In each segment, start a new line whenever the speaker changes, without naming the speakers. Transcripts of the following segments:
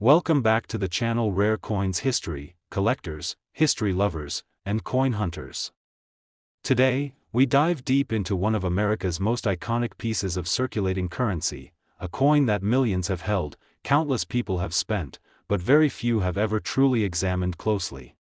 Welcome back to the channel Rare Coins History, collectors, history lovers, and coin hunters. Today, we dive deep into one of America's most iconic pieces of circulating currency, a coin that millions have held, countless people have spent, but very few have ever truly examined closely.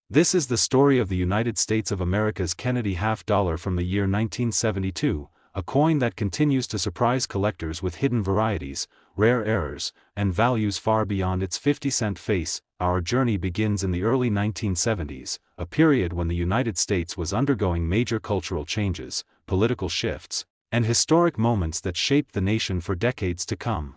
This is the story of the United States of America's Kennedy half-dollar from the year 1972, a coin that continues to surprise collectors with hidden varieties, rare errors, and values far beyond its 50-cent face. Our journey begins in the early 1970s, a period when the United States was undergoing major cultural changes, political shifts, and historic moments that shaped the nation for decades to come.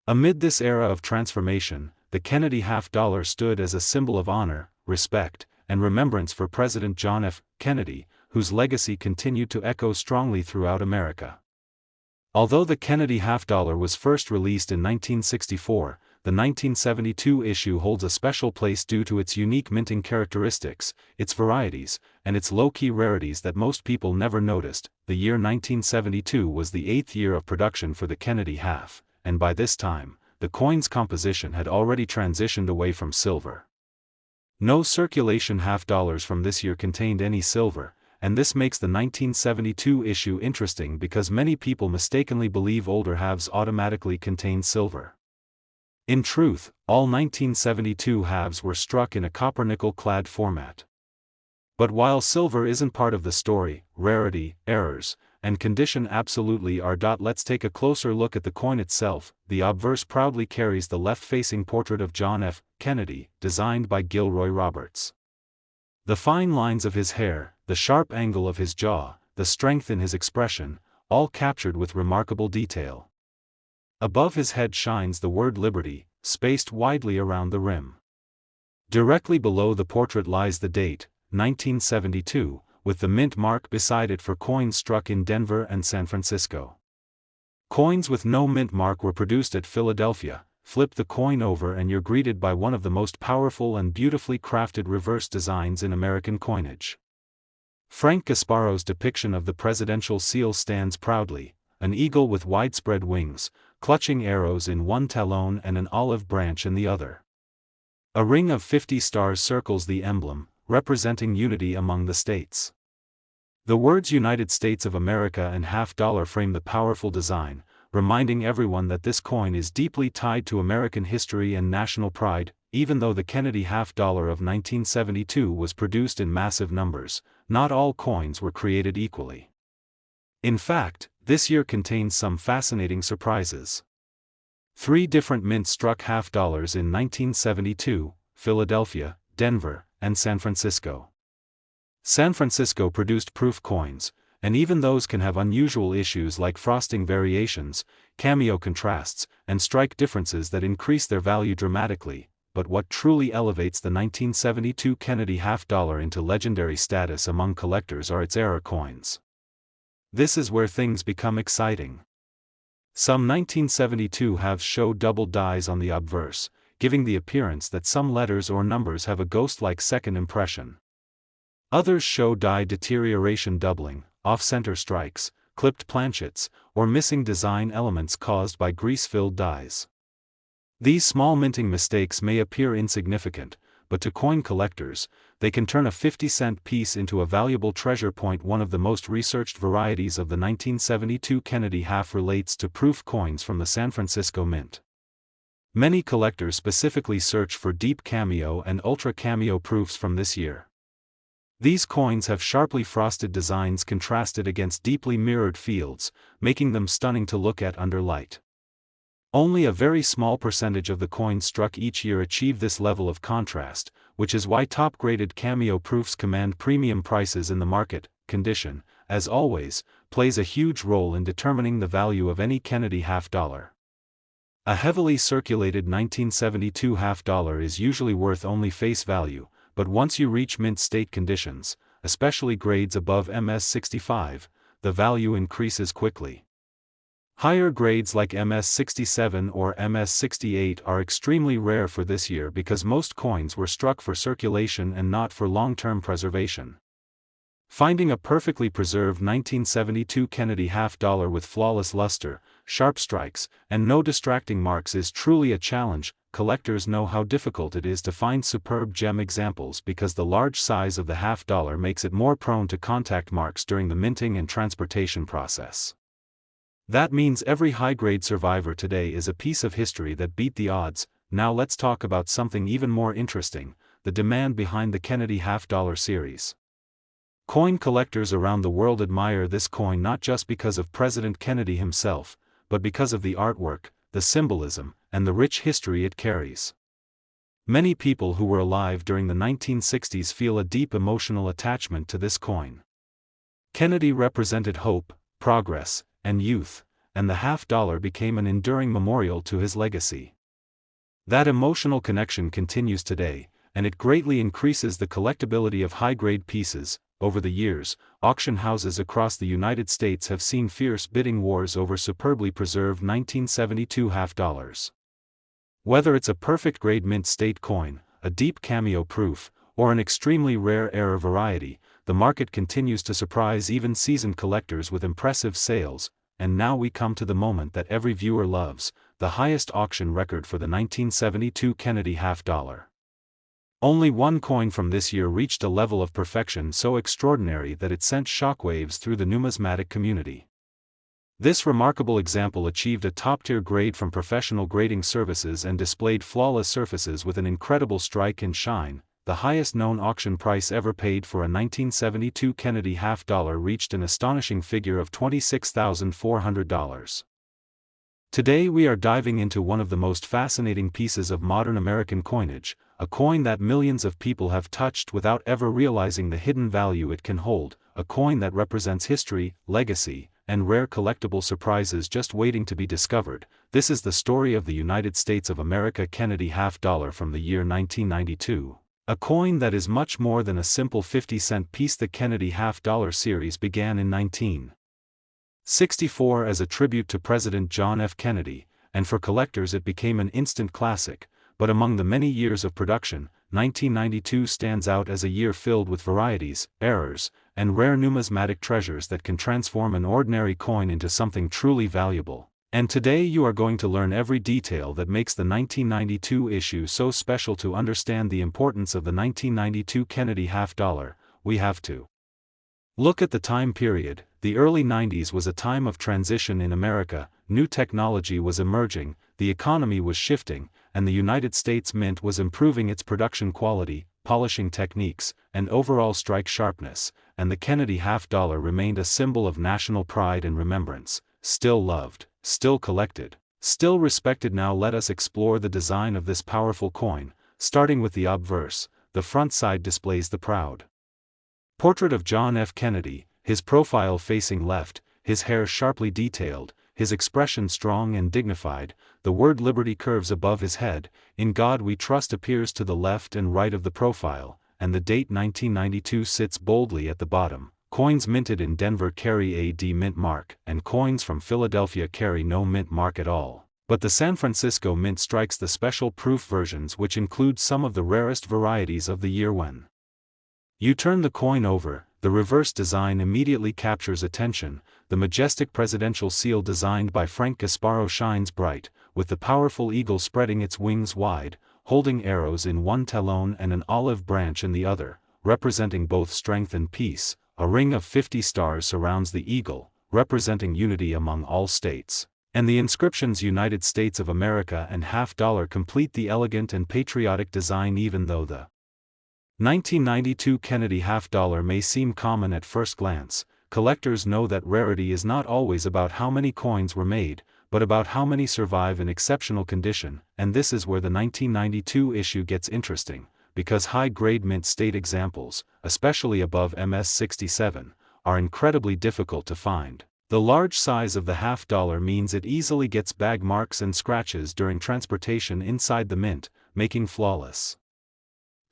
Amid this era of transformation, the Kennedy half-dollar stood as a symbol of honor, respect, and remembrance for President John F. Kennedy, whose legacy continued to echo strongly throughout America. Although the Kennedy half-dollar was first released in 1964, the 1972 issue holds a special place due to its unique minting characteristics, its varieties, and its low-key rarities that most people never noticed. The year 1972 was the 8th year of production for the Kennedy half, and by this time, the coin's composition had already transitioned away from silver. No circulation half-dollars from this year contained any silver, and this makes the 1972 issue interesting because many people mistakenly believe older halves automatically contain silver. In truth, all 1972 halves were struck in a copper-nickel-clad format. But while silver isn't part of the story, rarity, errors, and condition absolutely are. Let's take a closer look at the coin itself. The obverse proudly carries the left-facing portrait of John F. Kennedy, designed by Gilroy Roberts. The fine lines of his hair, the sharp angle of his jaw, the strength in his expression, all captured with remarkable detail. Above his head shines the word Liberty, spaced widely around the rim. Directly below the portrait lies the date, 1972, with the mint mark beside it for coins struck in Denver and San Francisco. Coins with no mint mark were produced at Philadelphia. Flip the coin over and you're greeted by one of the most powerful and beautifully crafted reverse designs in American coinage. Frank Gasparo's depiction of the presidential seal stands proudly, an eagle with widespread wings, clutching arrows in one talon and an olive branch in the other. A ring of 50 stars circles the emblem, representing unity among the states. The words United States of America and half-dollar frame the powerful design, reminding everyone that this coin is deeply tied to American history and national pride. Even though the Kennedy half-dollar of 1972 was produced in massive numbers, not all coins were created equally. In fact, this year contains some fascinating surprises. 3 different mints struck half-dollars in 1972, Philadelphia, Denver, and San Francisco. San Francisco produced proof coins, and even those can have unusual issues like frosting variations, cameo contrasts, and strike differences that increase their value dramatically. But what truly elevates the 1972 Kennedy half-dollar into legendary status among collectors are its error coins. This is where things become exciting. Some 1972 halves show double dies on the obverse, giving the appearance that some letters or numbers have a ghost-like second impression. Others show die deterioration doubling, off-center strikes, clipped planchets, or missing design elements caused by grease-filled dies. These small minting mistakes may appear insignificant, but to coin collectors, they can turn a 50-cent piece into a valuable treasure. One of the most researched varieties of the 1972 Kennedy half relates to proof coins from the San Francisco Mint. Many collectors specifically search for deep cameo and ultra cameo proofs from this year. These coins have sharply frosted designs contrasted against deeply mirrored fields, making them stunning to look at under light. Only a very small percentage of the coins struck each year achieve this level of contrast, which is why top-graded cameo proofs command premium prices in the market. Condition, as always, plays a huge role in determining the value of any Kennedy half-dollar. A heavily circulated 1972 half-dollar is usually worth only face value, but once you reach mint state conditions, especially grades above MS65, the value increases quickly. Higher grades like MS67 or MS68 are extremely rare for this year because most coins were struck for circulation and not for long-term preservation. Finding a perfectly preserved 1972 Kennedy half-dollar with flawless luster, sharp strikes, and no distracting marks is truly a challenge. Collectors know how difficult it is to find superb gem examples because the large size of the half dollar makes it more prone to contact marks during the minting and transportation process. That means every high-grade survivor today is a piece of history that beat the odds. Now let's talk about something even more interesting, the demand behind the Kennedy half-dollar series. Coin collectors around the world admire this coin not just because of President Kennedy himself, but because of the artwork, the symbolism, and the rich history it carries. Many people who were alive during the 1960s feel a deep emotional attachment to this coin. Kennedy represented hope, progress, and youth, and the half-dollar became an enduring memorial to his legacy. That emotional connection continues today, and it greatly increases the collectability of high-grade pieces. Over the years, auction houses across the United States have seen fierce bidding wars over superbly preserved 1972 half-dollars. Whether it's a perfect-grade mint state coin, a deep cameo proof, or an extremely rare error variety, the market continues to surprise even seasoned collectors with impressive sales. And now we come to the moment that every viewer loves, the highest auction record for the 1972 Kennedy half-dollar. Only one coin from this year reached a level of perfection so extraordinary that it sent shockwaves through the numismatic community. This remarkable example achieved a top-tier grade from professional grading services and displayed flawless surfaces with an incredible strike and shine. The highest known auction price ever paid for a 1972 Kennedy half-dollar reached an astonishing figure of $26,400. Today we are diving into one of the most fascinating pieces of modern American coinage, a coin that millions of people have touched without ever realizing the hidden value it can hold, a coin that represents history, legacy, and rare collectible surprises just waiting to be discovered. This is the story of the United States of America Kennedy half-dollar from the year 1992. A coin that is much more than a simple 50-cent piece. The Kennedy half-dollar series began in 1964 as a tribute to President John F. Kennedy, and for collectors it became an instant classic. But among the many years of production, 1992 stands out as a year filled with varieties, errors, and rare numismatic treasures that can transform an ordinary coin into something truly valuable. And today you are going to learn every detail that makes the 1992 issue so special. To understand the importance of the 1992 Kennedy half-dollar, we have to look at the time period. The early 90s was a time of transition in America. New technology was emerging, the economy was shifting, and the United States Mint was improving its production quality, polishing techniques, and overall strike sharpness, and the Kennedy half-dollar remained a symbol of national pride and remembrance, still loved, still collected, still respected. Now let us explore the design of this powerful coin, starting with the obverse. The front side displays the proud portrait of John F. Kennedy, his profile facing left, his hair sharply detailed, his expression strong and dignified. The word Liberty curves above his head. In God We Trust appears to the left and right of the profile, and the date 1992 sits boldly at the bottom. Coins minted in Denver carry a D Mint mark, and coins from Philadelphia carry no mint mark at all. But the San Francisco Mint strikes the special proof versions, which include some of the rarest varieties of the year. When you turn the coin over, the reverse design immediately captures attention. The majestic presidential seal designed by Frank Gasparo shines bright, with the powerful eagle spreading its wings wide, holding arrows in one talon and an olive branch in the other, representing both strength and peace. A ring of 50 stars surrounds the eagle, representing unity among all states, and the inscriptions United States of America and half-dollar complete the elegant and patriotic design. Even though the 1992 Kennedy half-dollar may seem common at first glance, collectors know that rarity is not always about how many coins were made, but about how many survive in exceptional condition. And this is where the 1992 issue gets interesting, because high-grade mint state examples, especially above MS-67, are incredibly difficult to find. The large size of the half-dollar means it easily gets bag marks and scratches during transportation inside the mint, making flawless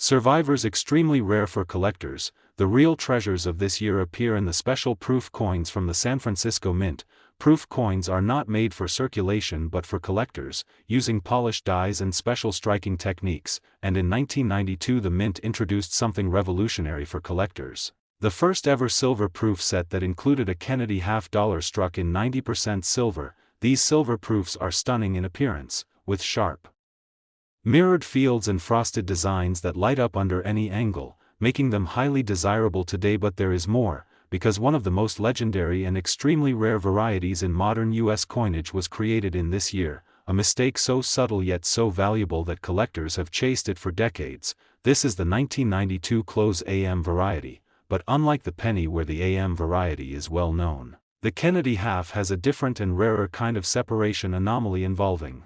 survivors extremely rare for collectors. The real treasures of this year appear in the special proof coins from the San Francisco Mint. Proof coins are not made for circulation but for collectors, using polished dies and special striking techniques, and in 1992 the Mint introduced something revolutionary for collectors. The first ever silver proof set that included a Kennedy half-dollar struck in 90% silver. these silver proofs are stunning in appearance, with sharp, mirrored fields and frosted designs that light up under any angle, making them highly desirable today. But there is more, because one of the most legendary and extremely rare varieties in modern U.S. coinage was created in this year, a mistake so subtle yet so valuable that collectors have chased it for decades. This is the 1992 close AM variety, but unlike the penny where the AM variety is well known, the Kennedy half has a different and rarer kind of separation anomaly involving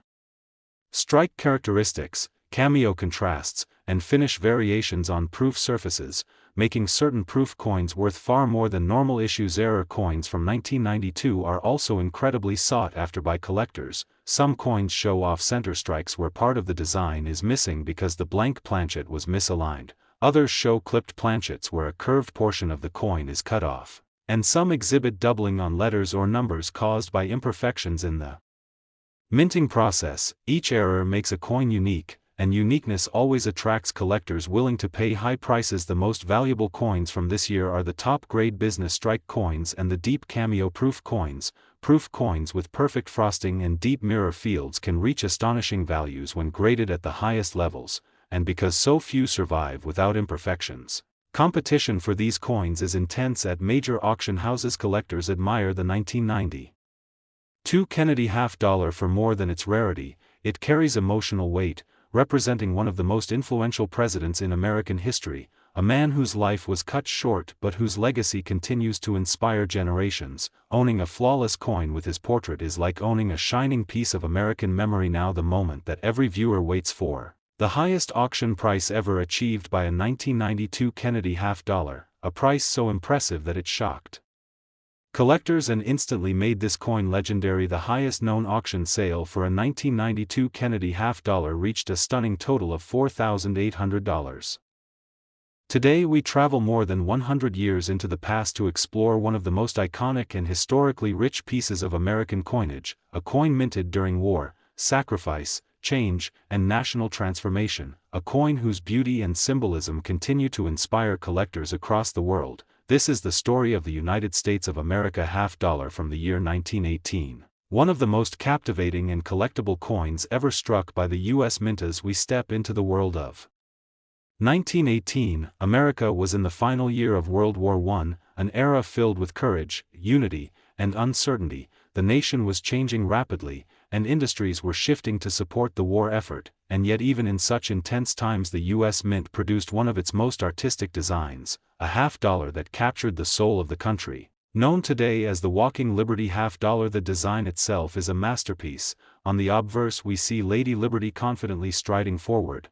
strike characteristics, cameo contrasts, and finish variations on proof surfaces, making certain proof coins worth far more than normal issues. Error coins from 1992 are also incredibly sought after by collectors. Some coins show off center strikes where part of the design is missing because the blank planchet was misaligned, others show clipped planchets where a curved portion of the coin is cut off, and some exhibit doubling on letters or numbers caused by imperfections in the minting process. Each error makes a coin unique, and uniqueness always attracts collectors willing to pay high prices. The most valuable coins from this year are the top-grade business strike coins and the deep cameo proof coins. Proof coins with perfect frosting and deep mirror fields can reach astonishing values when graded at the highest levels, and because so few survive without imperfections, competition for these coins is intense at major auction houses. Collectors admire the 1992 Kennedy half dollar for more than its rarity. It carries emotional weight, representing one of the most influential presidents in American history, a man whose life was cut short but whose legacy continues to inspire generations. Owning a flawless coin with his portrait is like owning a shining piece of American memory. Now the moment that every viewer waits for, the highest auction price ever achieved by a 1992 Kennedy half dollar, a price so impressive that it shocked collectors and instantly made this coin legendary. The highest known auction sale for a 1992 Kennedy half dollar reached a stunning total of $4,800. Today we travel more than 100 years into the past to explore one of the most iconic and historically rich pieces of American coinage, a coin minted during war, sacrifice, change, and national transformation, a coin whose beauty and symbolism continue to inspire collectors across the world. This is the story of the United States of America half dollar from the year 1918, one of the most captivating and collectible coins ever struck by the U.S. Mint. As we step into the world of 1918, America was in the final year of World War I, an era filled with courage, unity, and uncertainty. The nation was changing rapidly, and industries were shifting to support the war effort, and yet even in such intense times the U.S. Mint produced one of its most artistic designs, a half dollar that captured the soul of the country. Known today as the Walking Liberty half dollar, the design itself is a masterpiece. On the obverse we see Lady Liberty confidently striding forward,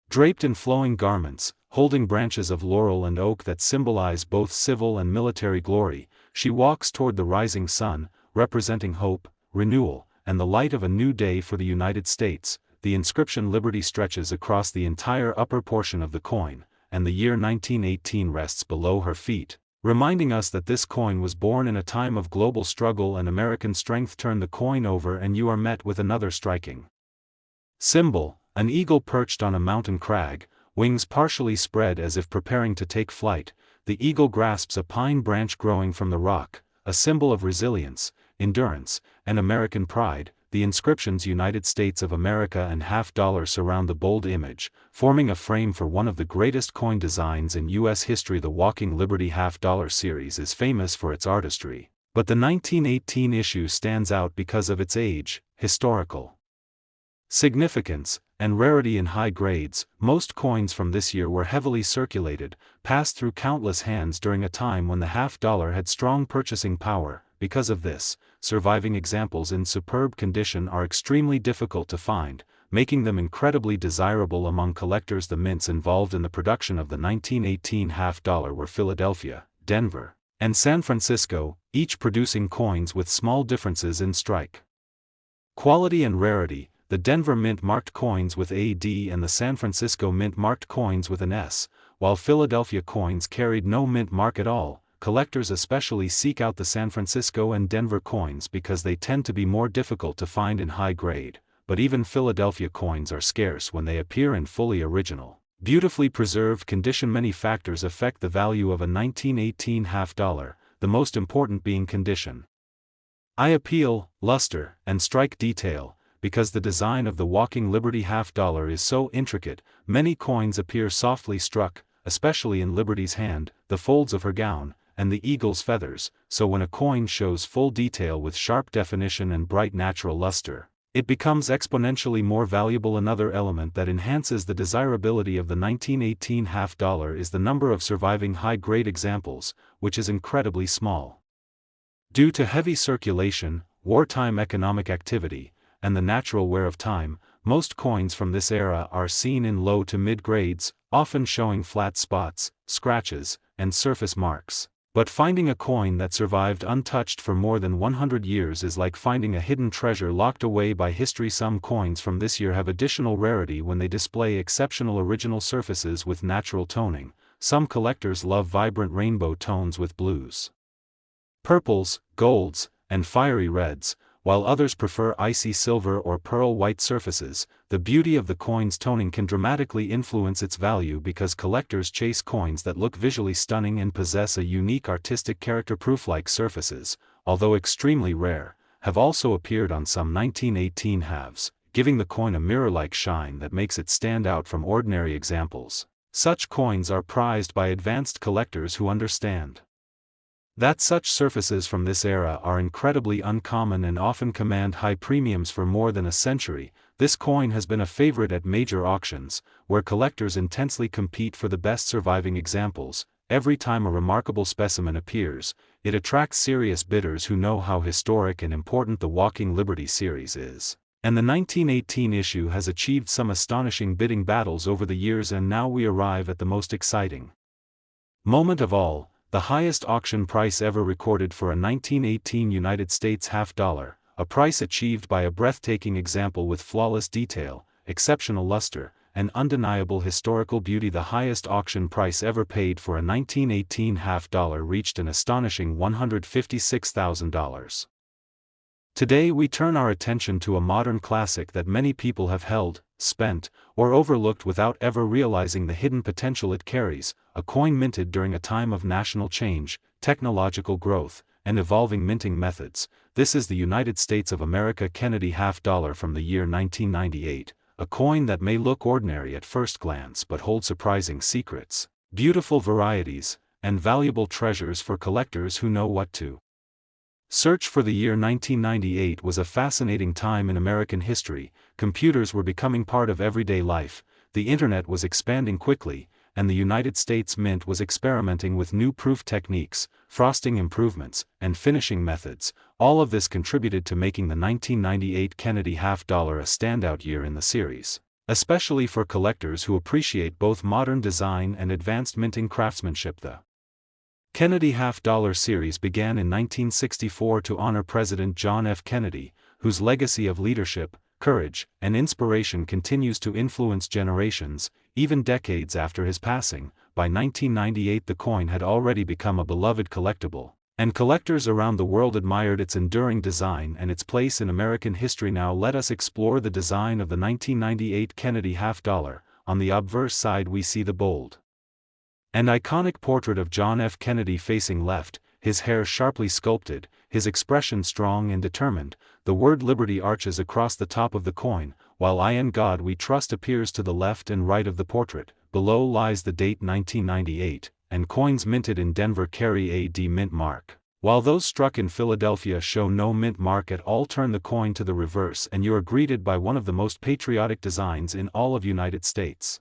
draped in flowing garments, holding branches of laurel and oak that symbolize both civil and military glory. She walks toward the rising sun, representing hope, renewal, and the light of a new day for the United States. The inscription Liberty stretches across the entire upper portion of the coin, and the year 1918 rests below her feet, reminding us that this coin was born in a time of global struggle and American strength. Turn the coin over and you are met with another striking symbol, an eagle perched on a mountain crag, wings partially spread as if preparing to take flight. The eagle grasps a pine branch growing from the rock, a symbol of resilience, endurance, and American pride. The inscriptions United States of America and half dollar surround the bold image, forming a frame for one of the greatest coin designs in U.S. history. The Walking Liberty half dollar series is famous for its artistry, but the 1918 issue stands out because of its age, historical significance, and rarity in high grades. Most coins from this year were heavily circulated, passed through countless hands during a time when the half dollar had strong purchasing power. Because of this, surviving examples in superb condition are extremely difficult to find, making them incredibly desirable among collectors. The mints involved in the production of the 1918 half dollar were Philadelphia, Denver, and San Francisco, each producing coins with small differences in strike quality and rarity. The Denver Mint marked coins with AD and the San Francisco Mint marked coins with an S, while Philadelphia coins carried no mint mark at all. Collectors especially seek out the San Francisco and Denver coins because they tend to be more difficult to find in high grade, but even Philadelphia coins are scarce when they appear in fully original, beautifully preserved condition. Many factors affect the value of a 1918 half dollar, the most important being condition. Eye appeal, luster, and strike detail. Because the design of the Walking Liberty half-dollar is so intricate, many coins appear softly struck, especially in Liberty's hand, the folds of her gown, and the eagle's feathers, so when a coin shows full detail with sharp definition and bright natural luster, it becomes exponentially more valuable. Another element that enhances the desirability of the 1918 half-dollar is the number of surviving high-grade examples, which is incredibly small. Due to heavy circulation, wartime economic activity, and the natural wear of time, most coins from this era are seen in low to mid grades, often showing flat spots, scratches, and surface marks. But finding a coin that survived untouched for more than 100 years is like finding a hidden treasure locked away by history. Some coins from this year have additional rarity when they display exceptional original surfaces with natural toning. Some collectors love vibrant rainbow tones with blues, purples, golds, and fiery reds, while others prefer icy silver or pearl white surfaces. The beauty of the coin's toning can dramatically influence its value because collectors chase coins that look visually stunning and possess a unique artistic character. Proof-like surfaces, although extremely rare, have also appeared on some 1918 halves, giving the coin a mirror-like shine that makes it stand out from ordinary examples. Such coins are prized by advanced collectors who understand that such surfaces from this era are incredibly uncommon and often command high premiums. For more than a century, this coin has been a favorite at major auctions, where collectors intensely compete for the best surviving examples. Every time a remarkable specimen appears, it attracts serious bidders who know how historic and important the Walking Liberty series is. And the 1918 issue has achieved some astonishing bidding battles over the years, and now we arrive at the most exciting moment of all. The highest auction price ever recorded for a 1918 United States half-dollar, a price achieved by a breathtaking example with flawless detail, exceptional luster, and undeniable historical beauty. The highest auction price ever paid for a 1918 half-dollar reached an astonishing $156,000. Today we turn our attention to a modern classic that many people have held, spent, or overlooked without ever realizing the hidden potential it carries, a coin minted during a time of national change, technological growth, and evolving minting methods. This is the United States of America Kennedy half-dollar from the year 1998, a coin that may look ordinary at first glance but holds surprising secrets, beautiful varieties, and valuable treasures for collectors who know what to search for. The year 1998 was a fascinating time in American history. Computers were becoming part of everyday life, the internet was expanding quickly, and the United States Mint was experimenting with new proof techniques, frosting improvements, and finishing methods. All of this contributed to making the 1998 Kennedy half-dollar a standout year in the series, especially for collectors who appreciate both modern design and advanced minting craftsmanship. The Kennedy half-dollar series began in 1964 to honor President John F. Kennedy, whose legacy of leadership, courage, and inspiration continues to influence generations, even decades after his passing. By 1998 the coin had already become a beloved collectible, and collectors around the world admired its enduring design and its place in American history. Now let us explore the design of the 1998 Kennedy half-dollar. On the obverse side we see the bold and iconic portrait of John F. Kennedy facing left, his hair sharply sculpted, his expression strong and determined. The word Liberty arches across the top of the coin, while "I in God We Trust" appears to the left and right of the portrait. Below lies the date 1998, and coins minted in Denver carry a D mint mark, while those struck in Philadelphia show no mint mark at all. Turn the coin to the reverse and you are greeted by one of the most patriotic designs in all of United States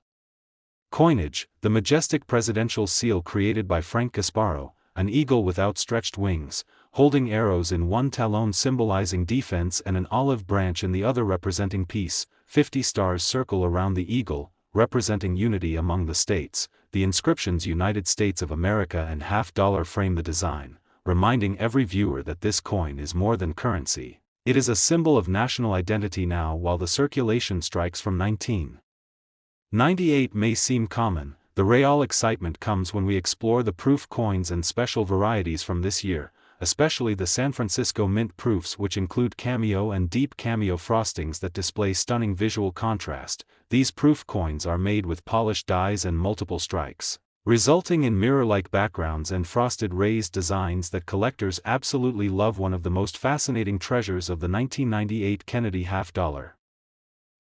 coinage, the majestic presidential seal created by Frank Gasparo, an eagle with outstretched wings, holding arrows in one talon symbolizing defense and an olive branch in the other representing peace. 50 stars circle around the eagle, representing unity among the states. The inscriptions United States of America and half-dollar frame the design, reminding every viewer that this coin is more than currency. It is a symbol of national identity now. While the circulation strikes from 1998 may seem common, the real excitement comes when we explore the proof coins and special varieties from this year, especially the San Francisco Mint proofs, which include cameo and deep cameo frostings that display stunning visual contrast. These proof coins are made with polished dies and multiple strikes, resulting in mirror-like backgrounds and frosted raised designs that collectors absolutely love. One of the most fascinating treasures of the 1998 Kennedy half-dollar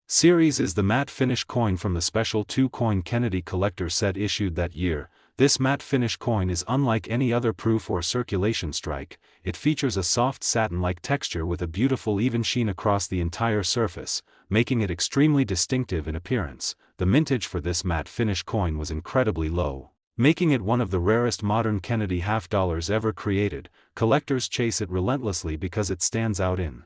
series is the matte finish coin from the special 2-coin Kennedy collector set issued that year. This matte finish coin is unlike any other proof or circulation strike. It features a soft satin-like texture with a beautiful even sheen across the entire surface, making it extremely distinctive in appearance. The mintage for this matte finish coin was incredibly low, making it one of the rarest modern Kennedy half-dollars ever created. Collectors chase it relentlessly because it stands out in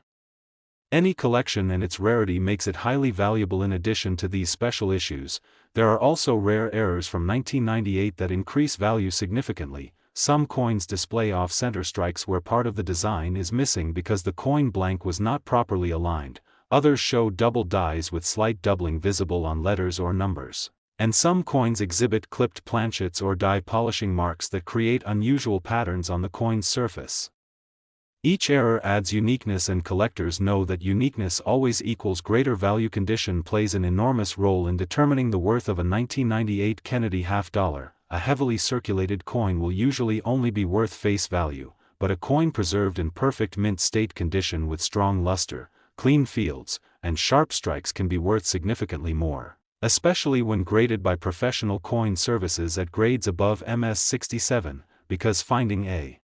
any collection, and its rarity makes it highly valuable. In addition to these special issues, there are also rare errors from 1998 that increase value significantly. Some coins display off-center strikes where part of the design is missing because the coin blank was not properly aligned. Others show double dies with slight doubling visible on letters or numbers. And some coins exhibit clipped planchets or die polishing marks that create unusual patterns on the coin's surface. Each error adds uniqueness, and collectors know that uniqueness always equals greater value. Condition plays an enormous role in determining the worth of a 1998 Kennedy half-dollar. A heavily circulated coin will usually only be worth face value, but a coin preserved in perfect mint state condition with strong luster, clean fields, and sharp strikes can be worth significantly more, especially when graded by professional coin services at grades above MS-67, because finding a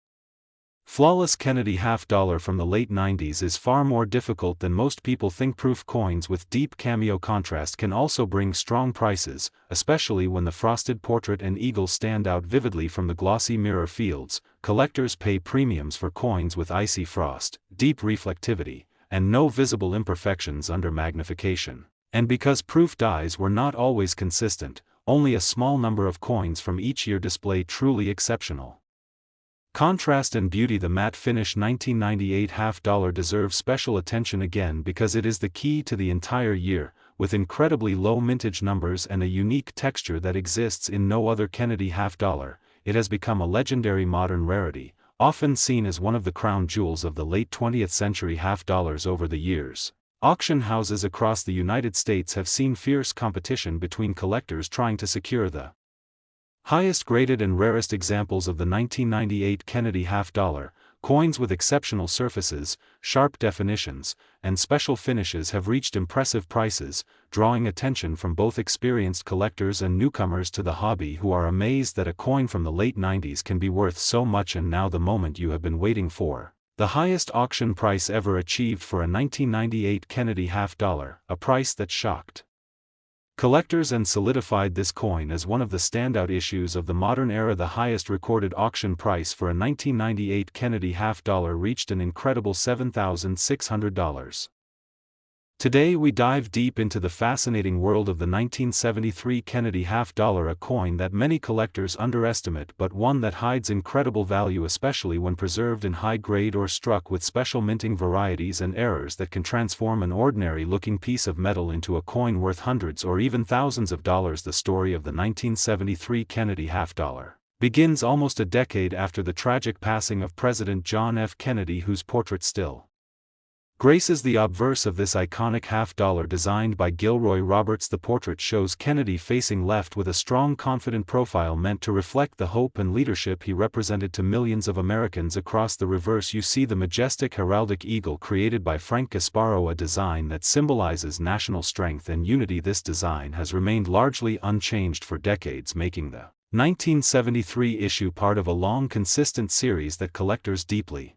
flawless Kennedy half-dollar from the late 90s is far more difficult than most people think. Proof coins with deep cameo contrast can also bring strong prices, especially when the frosted portrait and eagle stand out vividly from the glossy mirror fields. Collectors pay premiums for coins with icy frost, deep reflectivity, and no visible imperfections under magnification. And because proof dies were not always consistent, only a small number of coins from each year display truly exceptional contrast and beauty. The matte finish 1998 half-dollar deserves special attention again because it is the key to the entire year, with incredibly low mintage numbers and a unique texture that exists in no other Kennedy half-dollar. It has become a legendary modern rarity, often seen as one of the crown jewels of the late 20th century half-dollars. Over the years, auction houses across the United States have seen fierce competition between collectors trying to secure the highest graded and rarest examples of the 1998 Kennedy half-dollar. Coins with exceptional surfaces, sharp definitions, and special finishes have reached impressive prices, drawing attention from both experienced collectors and newcomers to the hobby who are amazed that a coin from the late 90s can be worth so much. And now the moment you have been waiting for: the highest auction price ever achieved for a 1998 Kennedy half-dollar, a price that shocked collectors and solidified this coin as one of the standout issues of the modern era. The highest recorded auction price for a 1998 Kennedy half-dollar reached an incredible $7,600. Today we dive deep into the fascinating world of the 1973 Kennedy half-dollar, a coin that many collectors underestimate but one that hides incredible value, especially when preserved in high grade or struck with special minting varieties and errors that can transform an ordinary-looking piece of metal into a coin worth hundreds or even thousands of dollars. The story of the 1973 Kennedy half-dollar begins almost a decade after the tragic passing of President John F. Kennedy, whose portrait still graces the obverse of this iconic half-dollar designed by Gilroy Roberts. The portrait shows Kennedy facing left with a strong, confident profile meant to reflect the hope and leadership he represented to millions of Americans. Across the reverse you see the majestic heraldic eagle created by Frank Gasparo, a design that symbolizes national strength and unity. This design has remained largely unchanged for decades, making the 1973 issue part of a long, consistent series that collectors deeply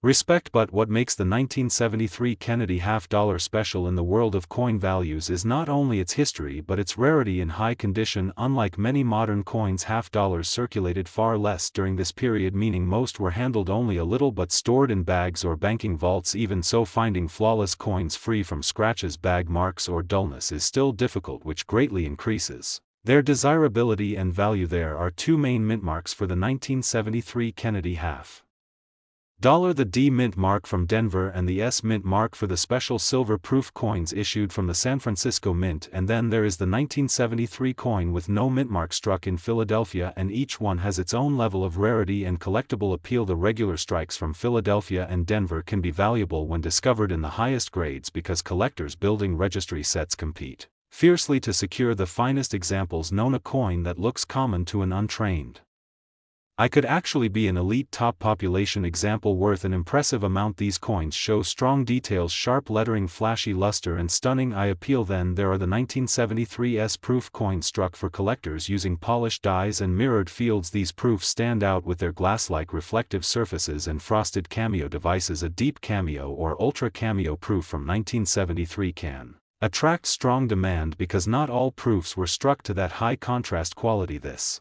respect. But what makes the 1973 Kennedy half-dollar special in the world of coin values is not only its history but its rarity in high condition. Unlike many modern coins, half-dollars circulated far less during this period, meaning most were handled only a little but stored in bags or banking vaults. Even so, finding flawless coins free from scratches, bag marks or dullness is still difficult, which greatly increases their desirability and value. There are two main mint marks for the 1973 Kennedy half-dollar: the D Mint mark from Denver and the S Mint mark for the special silver proof coins issued from the San Francisco Mint. And then there is the 1973 coin with no mint mark struck in Philadelphia, and each one has its own level of rarity and collectible appeal. The regular strikes from Philadelphia and Denver can be valuable when discovered in the highest grades because collectors building registry sets compete fiercely to secure the finest examples known. A coin that looks common to an untrained eye could actually be an elite top population example worth an impressive amount. These coins show strong details, sharp lettering, flashy luster, and stunning eye appeal. Then there are the 1973 S-proof coins struck for collectors using polished dies and mirrored fields. These proofs stand out with their glass-like reflective surfaces and frosted cameo devices. A deep cameo or ultra cameo proof from 1973 can attract strong demand because not all proofs were struck to that high contrast quality. This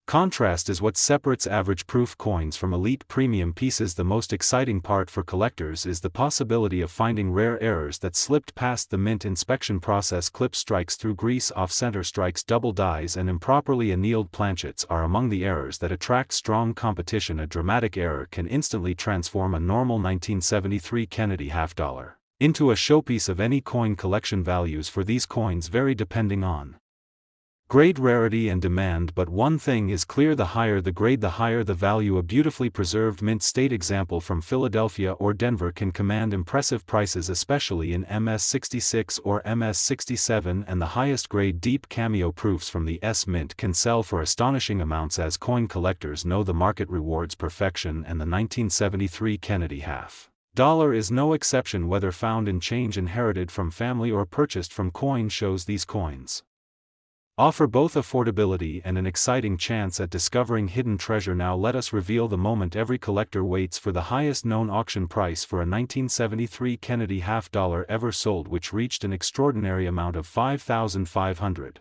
contrast is what separates average proof coins from elite premium pieces. The most exciting part for collectors is the possibility of finding rare errors that slipped past the mint inspection process. Clip strikes through grease, off-center strikes, double dies, and improperly annealed planchets are among the errors that attract strong competition. A dramatic error can instantly transform a normal 1973 Kennedy $50 into a showpiece of any coin collection. Values for these coins vary depending on grade, rarity, and demand, but one thing is clear: the higher the grade, the higher the value. A beautifully preserved mint state example from Philadelphia or Denver can command impressive prices, especially in MS66 or MS67, and the highest grade deep cameo proofs from the S mint can sell for astonishing amounts. As coin collectors know, the market rewards perfection, and the 1973 Kennedy $50 is no exception. Whether found in change, inherited from family, or purchased from coin shows, these coins offer both affordability and an exciting chance at discovering hidden treasure. Now let us reveal the moment every collector waits for: the highest known auction price for a 1973 Kennedy $50 ever sold, which reached an extraordinary amount of $5,500.